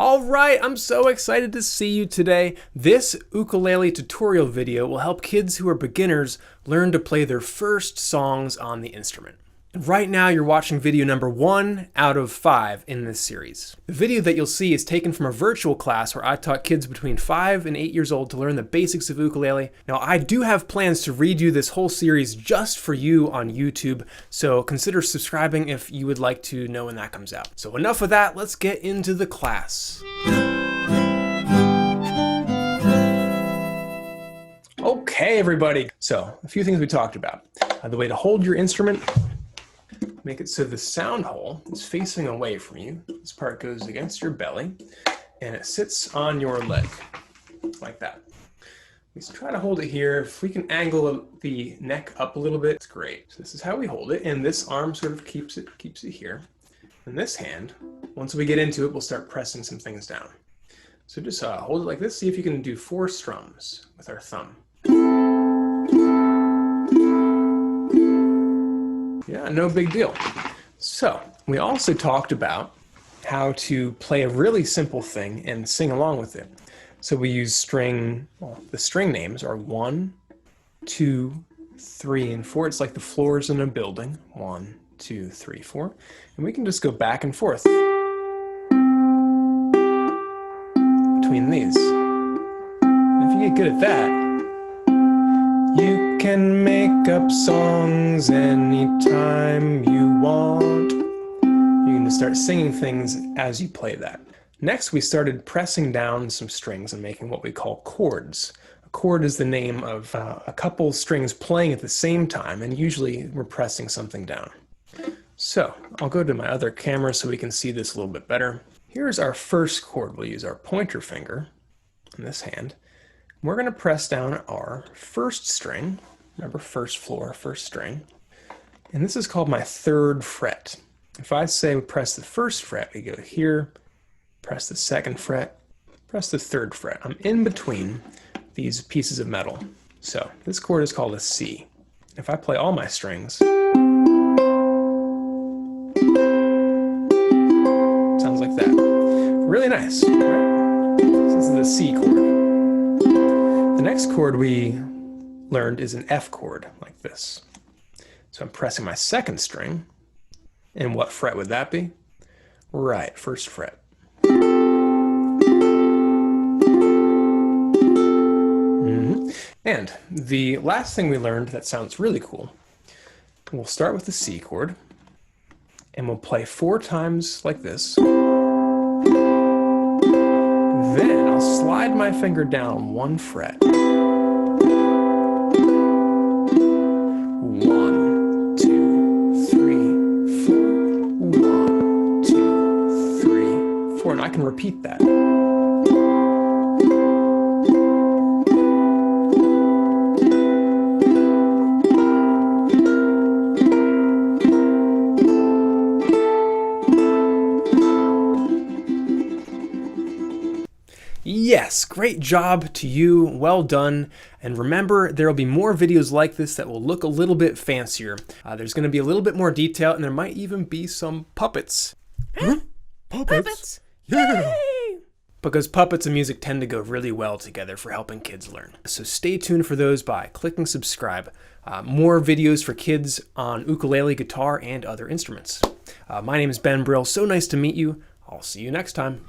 All right, I'm so excited to see you today. This ukulele tutorial video will help kids who are beginners learn to play their first songs on the instrument. Right now you're watching video number 1 out of 5 in this series. The video that you'll see is taken from a virtual class where I taught kids between 5 and 8 years old to learn the basics of ukulele. Now I do have plans to redo this whole series just for you on YouTube, so consider subscribing if you would like to know when that comes out. So enough of that, let's get into the class. Okay everybody, so a few things we talked about. The way to hold your instrument. Make it so the sound hole is facing away from you. This part goes against your belly and it sits on your leg like that. Let's try to hold it here. If we can angle the neck up a little bit, it's great. So this is how we hold it, and this arm sort of keeps it here. And this hand, once we get into it, we'll start pressing some things down. So just hold it like this. See if you can do 4 strums with our thumb. Yeah, no big deal. So we also talked about how to play a really simple thing and sing along with it. So we use string, well, the string names are 1, 2, 3, and 4. It's like the floors in a building. 1, 2, 3, 4. And we can just go back and forth between these. And if you get good at that, you can make up songs anytime you want. You can just start singing things as you play that. Next, we started pressing down some strings and making what we call chords. A chord is the name of a couple strings playing at the same time, and usually we're pressing something down. So I'll go to my other camera so we can see this a little bit better. Here's our first chord. We'll use our pointer finger in this hand. We're going to press down our first string. Remember, first floor, first string. And this is called my 3rd fret. If I say we press the 1st fret, we go here, press the 2nd fret, press the 3rd fret. I'm in between these pieces of metal. So this chord is called a C. If I play all my strings, sounds like that. Really nice, right? This is the C chord. The next chord we learned is an F chord, like this. So I'm pressing my 2nd string, and what fret would that be? Right, 1st fret. And the last thing we learned that sounds really cool, we'll start with the C chord, and we'll play 4 times like this. Then I'll slide my finger down 1 fret. 1, 2, 3, 4. 1, 2, 3, 4. And I can repeat that. Yes, great job to you, well done. And remember, there will be more videos like this that will look a little bit fancier. There's going to be a little bit more detail, and there might even be some puppets. Huh? Puppets? Yeah! Yay! Because puppets and music tend to go really well together for helping kids learn. So stay tuned for those by clicking subscribe. More videos for kids on ukulele, guitar, and other instruments. My name is Ben Brill. So nice to meet you. I'll see you next time.